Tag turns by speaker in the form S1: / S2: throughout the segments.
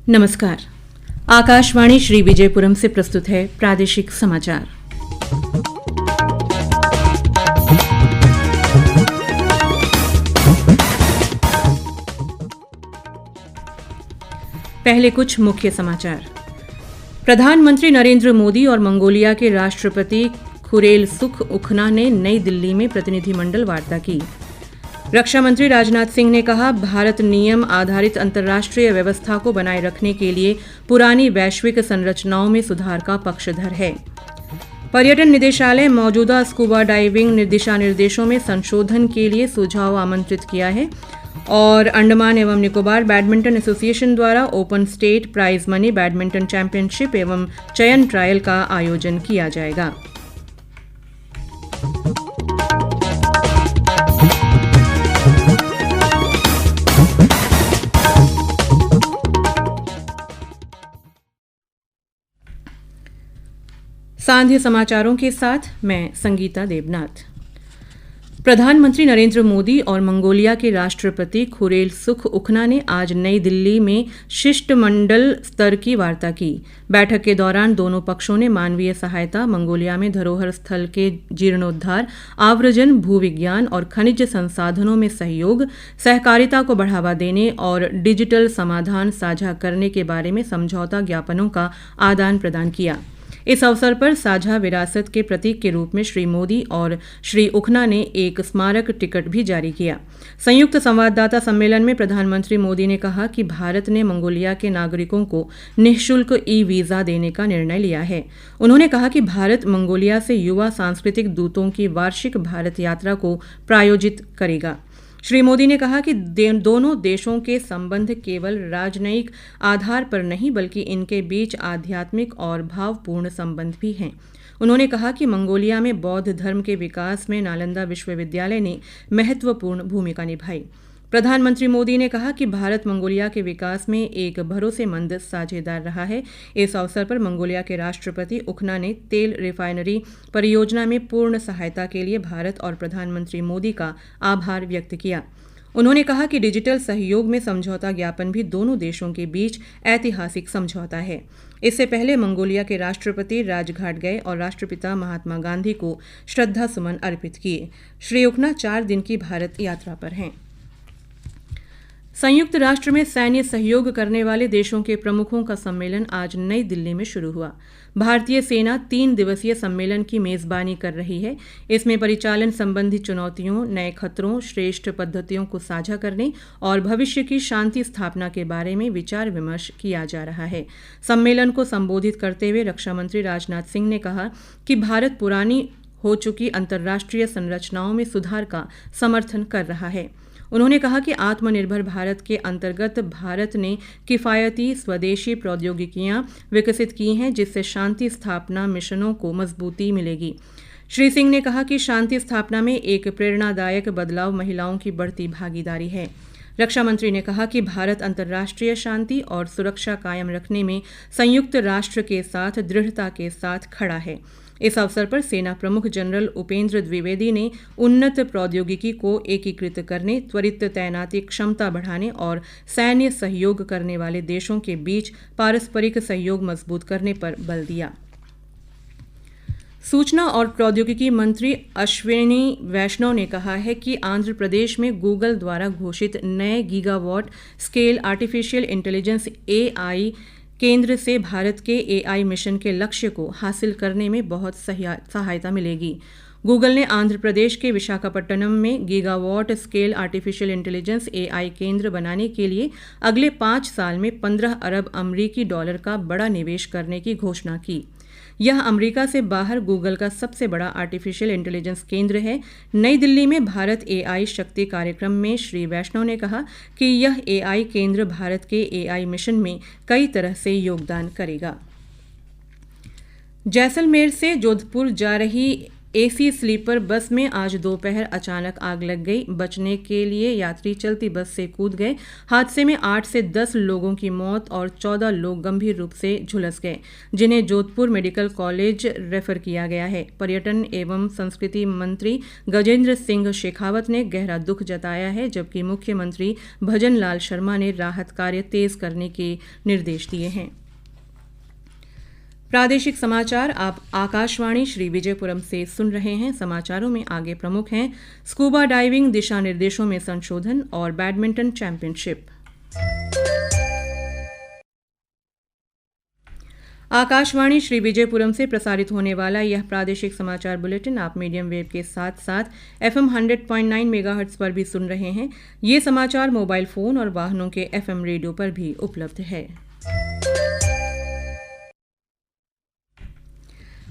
S1: नमस्कार। आकाशवाणी श्री विजयपुरम से प्रस्तुत है प्रादेशिक समाचार। पहले कुछ मुख्य समाचार। प्रधानमंत्री नरेंद्र मोदी और मंगोलिया के राष्ट्रपति खुरेलसुख-उखना ने नई दिल्ली में प्रतिनिधिमंडल वार्ता की। रक्षा मंत्री राजनाथ सिंह ने कहा, भारत नियम आधारित अंतर्राष्ट्रीय व्यवस्था को बनाए रखने के लिए पुरानी वैश्विक संरचनाओं में सुधार का पक्षधर है। पर्यटन निदेशालय मौजूदा स्कूबा डाइविंग दिशा निर्देशों में संशोधन के लिए सुझाव आमंत्रित किया है। और अंडमान एवं निकोबार बैडमिंटन एसोसिएशन द्वारा open state prize money badminton championship एवं चयन ट्रायल का आयोजन किया जाएगा। सांध्य समाचारों के साथ मैं संगीता देवनाथ। प्रधानमंत्री नरेंद्र मोदी और मंगोलिया के राष्ट्रपति खुरेलसुख-उखना ने आज नई दिल्ली में शिष्टमंडल स्तर की वार्ता की। बैठक के दौरान दोनों पक्षों ने मानवीय सहायता, मंगोलिया में धरोहर स्थल के जीर्णोद्धार, आव्रजन, भूविज्ञान और खनिज संसाधनों में सहयोग, सहकारिता को बढ़ावा देने और डिजिटल समाधान साझा करने के बारे में समझौता ज्ञापनों का आदान प्रदान किया। इस अवसर पर साझा विरासत के प्रतीक के रूप में श्री मोदी और श्री उखना ने एक स्मारक टिकट भी जारी किया। संयुक्त संवाददाता सम्मेलन में प्रधानमंत्री मोदी ने कहा कि भारत ने मंगोलिया के नागरिकों को निःशुल्क ई-वीजा देने का निर्णय लिया है। उन्होंने कहा कि भारत मंगोलिया से युवा सांस्कृतिक दूतों की वार्षिक भारत यात्रा को प्रायोजित करेगा। श्री मोदी ने कहा कि दोनों देशों के संबंध केवल राजनयिक आधार पर नहीं बल्कि इनके बीच आध्यात्मिक और भावपूर्ण संबंध भी हैं। उन्होंने कहा कि मंगोलिया में बौद्ध धर्म के विकास में नालंदा विश्वविद्यालय ने महत्वपूर्ण भूमिका निभाई। प्रधानमंत्री मोदी ने कहा कि भारत मंगोलिया के विकास में एक भरोसेमंद साझेदार रहा है। इस अवसर पर मंगोलिया के राष्ट्रपति उखना ने तेल रिफाइनरी परियोजना में पूर्ण सहायता के लिए भारत और प्रधानमंत्री मोदी का आभार व्यक्त किया। उन्होंने कहा कि डिजिटल सहयोग में समझौता ज्ञापन भी दोनों देशों के बीच ऐतिहासिक समझौता है। इससे पहले मंगोलिया के राष्ट्रपति राजघाट गए और राष्ट्रपिता महात्मा गांधी को श्रद्धा सुमन अर्पित किए। श्री उखना 4 दिन की भारत यात्रा पर हैं। संयुक्त राष्ट्र में सैन्य सहयोग करने वाले देशों के प्रमुखों का सम्मेलन आज नई दिल्ली में शुरू हुआ। भारतीय सेना 3 दिवसीय सम्मेलन की मेजबानी कर रही है। इसमें परिचालन संबंधी चुनौतियों, नए खतरों, श्रेष्ठ पद्धतियों को साझा करने और भविष्य की शांति स्थापना के बारे में विचार विमर्श किया जा रहा है। सम्मेलन को संबोधित करते हुए रक्षा मंत्री राजनाथ सिंह ने कहा कि भारत पुरानी हो चुकी अंतर्राष्ट्रीय संरचनाओं में सुधार का समर्थन कर रहा है। उन्होंने कहा कि आत्मनिर्भर भारत के अंतर्गत भारत ने किफ़ायती स्वदेशी प्रौद्योगिकियां विकसित की हैं, जिससे शांति स्थापना मिशनों को मजबूती मिलेगी। श्री सिंह ने कहा कि शांति स्थापना में एक प्रेरणादायक बदलाव महिलाओं की बढ़ती भागीदारी है। रक्षा मंत्री ने कहा कि भारत अंतर्राष्ट्रीय शांति और सुरक्षा कायम रखने में संयुक्त राष्ट्र के साथ दृढ़ता के साथ खड़ा है। इस अवसर पर सेना प्रमुख जनरल उपेंद्र द्विवेदी ने उन्नत प्रौद्योगिकी को एकीकृत करने, त्वरित तैनाती क्षमता बढ़ाने और सैन्य सहयोग करने वाले देशों के बीच पारस्परिक सहयोग मजबूत करने पर बल दिया। सूचना और प्रौद्योगिकी मंत्री अश्विनी वैष्णव ने कहा है कि आंध्र प्रदेश में गूगल द्वारा घोषित नए gigawatt scale artificial intelligence AI केंद्र से भारत के AI मिशन के लक्ष्य को हासिल करने में बहुत सहायता मिलेगी। गूगल ने आंध्र प्रदेश के विशाखापट्टनम में gigawatt scale artificial intelligence AI केंद्र बनाने के लिए अगले 5 साल में 15 अरब अमरीकी डॉलर का बड़ा निवेश करने की घोषणा की। यह अमेरिका से बाहर गूगल का सबसे बड़ा आर्टिफिशियल इंटेलिजेंस केंद्र है। नई दिल्ली में भारत AI शक्ति कार्यक्रम में श्री वैष्णव ने कहा कि यह AI केंद्र भारत के AI मिशन में कई तरह से योगदान करेगा। जैसलमेर से जोधपुर जा रही एसी स्लीपर बस में आज दोपहर अचानक आग लग गई। बचने के लिए यात्री चलती बस से कूद गए। हादसे में 8 से 10 लोगों की मौत और 14 लोग गंभीर रूप से झुलस गए, जिन्हें जोधपुर मेडिकल कॉलेज रेफर किया गया है। पर्यटन एवं संस्कृति मंत्री गजेंद्र सिंह शेखावत ने गहरा दुख जताया है, जबकि मुख्यमंत्री भजन लाल शर्मा ने राहत कार्य तेज करने के निर्देश दिए हैं। प्रादेशिक समाचार आप आकाशवाणी श्री विजयपुरम से सुन रहे हैं। समाचारों में आगे प्रमुख हैं स्कूबा डाइविंग दिशा निर्देशों में संशोधन और बैडमिंटन चैंपियनशिप। आकाशवाणी श्री विजयपुरम से प्रसारित होने वाला यह प्रादेशिक समाचार बुलेटिन आप मीडियम वेव के साथ साथ FM 100.9 मेगाहर्ट्ज पर भी सुन रहे हैं। ये समाचार मोबाइल फोन और वाहनों के FM रेडियो पर भी उपलब्ध है।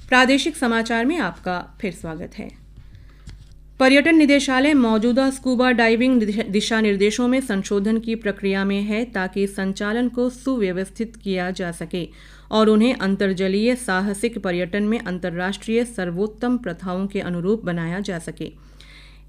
S1: प्रादेशिक समाचार में आपका फिर स्वागत है। पर्यटन निदेशालय मौजूदा स्कूबा डाइविंग दिशा निर्देशों में संशोधन की प्रक्रिया में है, ताकि संचालन को सुव्यवस्थित किया जा सके और उन्हें अंतर्जलीय साहसिक पर्यटन में अंतर्राष्ट्रीय सर्वोत्तम प्रथाओं के अनुरूप बनाया जा सके।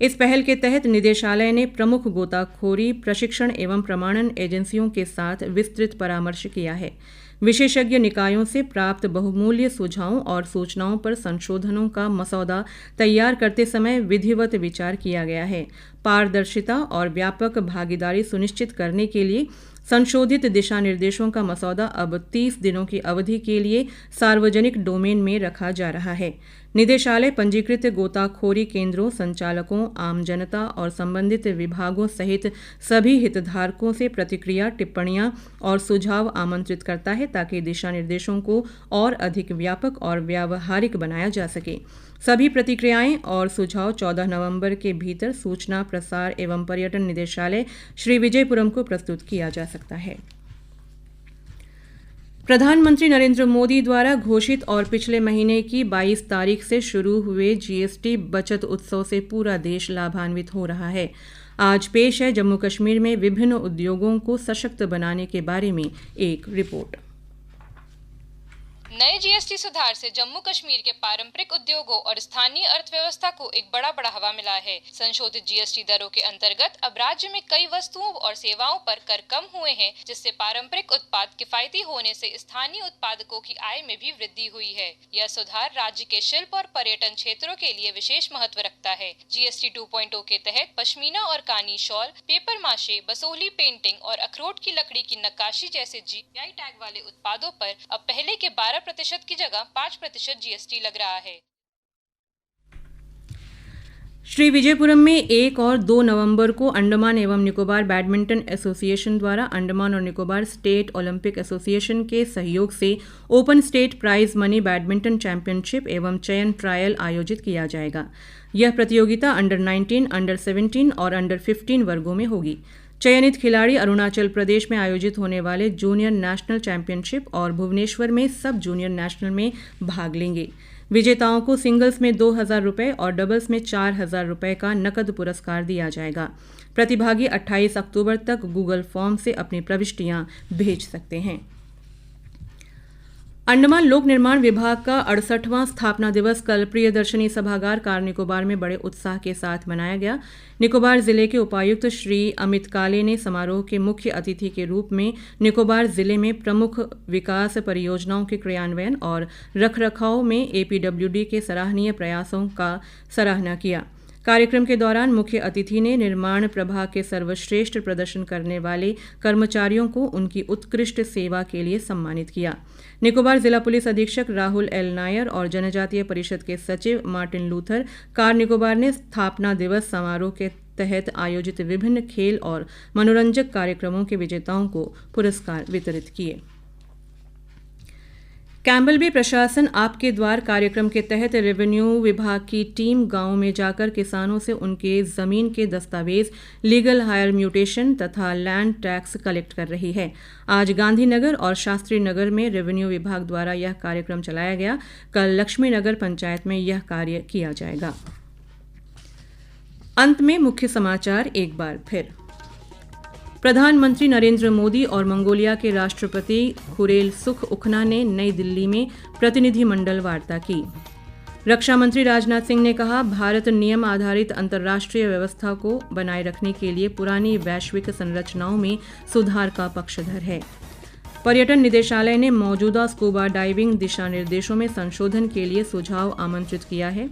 S1: इस पहल के तहत निदेशालय ने प्रमुख गोताखोरी प्रशिक्षण एवं प्रमाणन एजेंसियों के साथ विस्तृत परामर्श किया है। विशेषज्ञ निकायों से प्राप्त बहुमूल्य सुझावों और सूचनाओं पर संशोधनों का मसौदा तैयार करते समय विधिवत विचार किया गया है। पारदर्शिता और व्यापक भागीदारी सुनिश्चित करने के लिए संशोधित दिशा निर्देशों का मसौदा अब 30 दिनों की अवधि के लिए सार्वजनिक डोमेन में रखा जा रहा है। निदेशालय पंजीकृत गोताखोरी केंद्रों, संचालकों, आम जनता और संबंधित विभागों सहित सभी हितधारकों से प्रतिक्रिया, टिप्पणियां और सुझाव आमंत्रित करता है, ताकि दिशा निर्देशों को और अधिक व्यापक और व्यावहारिक बनाया जा सके। सभी प्रतिक्रियाएं और सुझाव 14 नवंबर के भीतर सूचना, प्रसार एवं पर्यटन निदेशालय श्री विजयपुरम को प्रस्तुत किया जा सकता है। प्रधानमंत्री नरेंद्र मोदी द्वारा घोषित और पिछले महीने की 22 तारीख से शुरू हुए जीएसटी बचत उत्सव से पूरा देश लाभान्वित हो रहा है। आज पेश है जम्मू कश्मीर में विभिन्न उद्योगों को सशक्त बनाने के बारे में एक रिपोर्ट।
S2: नए जीएसटी सुधार से जम्मू कश्मीर के पारंपरिक उद्योगों और स्थानीय अर्थव्यवस्था को एक बड़ा बढ़ावा मिला है। संशोधित जीएसटी दरों के अंतर्गत अब राज्य में कई वस्तुओं और सेवाओं पर कर कम हुए हैं, जिससे पारंपरिक उत्पाद किफायती होने से स्थानीय उत्पादकों की आय में भी वृद्धि हुई है। यह सुधार राज्य के शिल्प और पर्यटन क्षेत्रों के लिए विशेष महत्व रखता है। जीएसटी 2.0 के तहत पश्मीना और कानी शॉल, पेपर माशे, बसोली पेंटिंग और अखरोट की लकड़ी की नक्काशी जैसे जीआई टैग वाले उत्पादों पर अब पहले के 12% की जगह 5% जीएसटी लग रहा है।
S1: श्री विजयपुरम में 1 और 2 नवंबर को अंडमान एवं निकोबार बैडमिंटन एसोसिएशन द्वारा अंडमान और निकोबार स्टेट ओलंपिक एसोसिएशन के सहयोग से open state prize money badminton championship एवं चयन ट्रायल आयोजित किया जाएगा। यह प्रतियोगिता अंडर 19, अंडर 17 और अंडर 15 वर्गों में होगी। चयनित खिलाड़ी अरुणाचल प्रदेश में आयोजित होने वाले जूनियर नेशनल चैंपियनशिप और भुवनेश्वर में सब जूनियर नेशनल में भाग लेंगे। विजेताओं को सिंगल्स में 2,000 रुपये और डबल्स में 4,000 रुपये का नकद पुरस्कार दिया जाएगा। प्रतिभागी 28 अक्टूबर तक गूगल फॉर्म से अपनी प्रविष्टियां भेज सकते हैं। अंडमान लोक निर्माण विभाग का 68वां स्थापना दिवस कल प्रियदर्शनी सभागार कार निकोबार में बड़े उत्साह के साथ मनाया गया। निकोबार जिले के उपायुक्त श्री अमित काले ने समारोह के मुख्य अतिथि के रूप में निकोबार जिले में प्रमुख विकास परियोजनाओं के क्रियान्वयन और रखरखाव में एपीडब्ल्यूडी के सराहनीय प्रयासों का सराहना किया। कार्यक्रम के दौरान मुख्य अतिथि ने निर्माण प्रभाग के सर्वश्रेष्ठ प्रदर्शन करने वाले कर्मचारियों को उनकी उत्कृष्ट सेवा के लिए सम्मानित किया। निकोबार जिला पुलिस अधीक्षक राहुल एल नायर और जनजातीय परिषद के सचिव मार्टिन लूथर कार निकोबार ने स्थापना दिवस समारोह के तहत आयोजित विभिन्न खेल और मनोरंजक कार्यक्रमों के विजेताओं को पुरस्कार वितरित किए। कैम्बल बे प्रशासन आपके द्वार कार्यक्रम के तहत रेवेन्यू विभाग की टीम गांव में जाकर किसानों से उनके जमीन के दस्तावेज, लीगल हायर म्यूटेशन तथा लैंड टैक्स कलेक्ट कर रही है। आज गांधीनगर और शास्त्री नगर में रेवेन्यू विभाग द्वारा यह कार्यक्रम चलाया गया। कल लक्ष्मी नगर पंचायत में यह कार्य किया जाएगा। अंत में मुख्य समाचार एक बार फिर। प्रधानमंत्री नरेंद्र मोदी और मंगोलिया के राष्ट्रपति खुरेल सुख उखना ने नई दिल्ली में प्रतिनिधिमंडल वार्ता की। रक्षा मंत्री राजनाथ सिंह ने कहा, भारत नियम आधारित अंतर्राष्ट्रीय व्यवस्था को बनाए रखने के लिए पुरानी वैश्विक संरचनाओं में सुधार का पक्षधर है। पर्यटन निदेशालय ने मौजूदा स्कूबा डाइविंग दिशा निर्देशों में संशोधन के लिए सुझाव आमंत्रित किया है।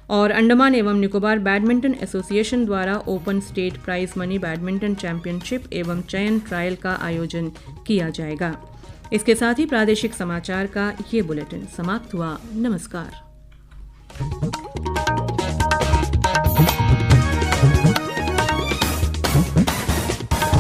S1: और अंडमान एवं निकोबार बैडमिंटन एसोसिएशन द्वारा open state prize money badminton championship एवं चयन ट्रायल का आयोजन किया जाएगा। इसके साथ ही प्रादेशिक समाचार का ये बुलेटिन समाप्त हुआ। नमस्कार।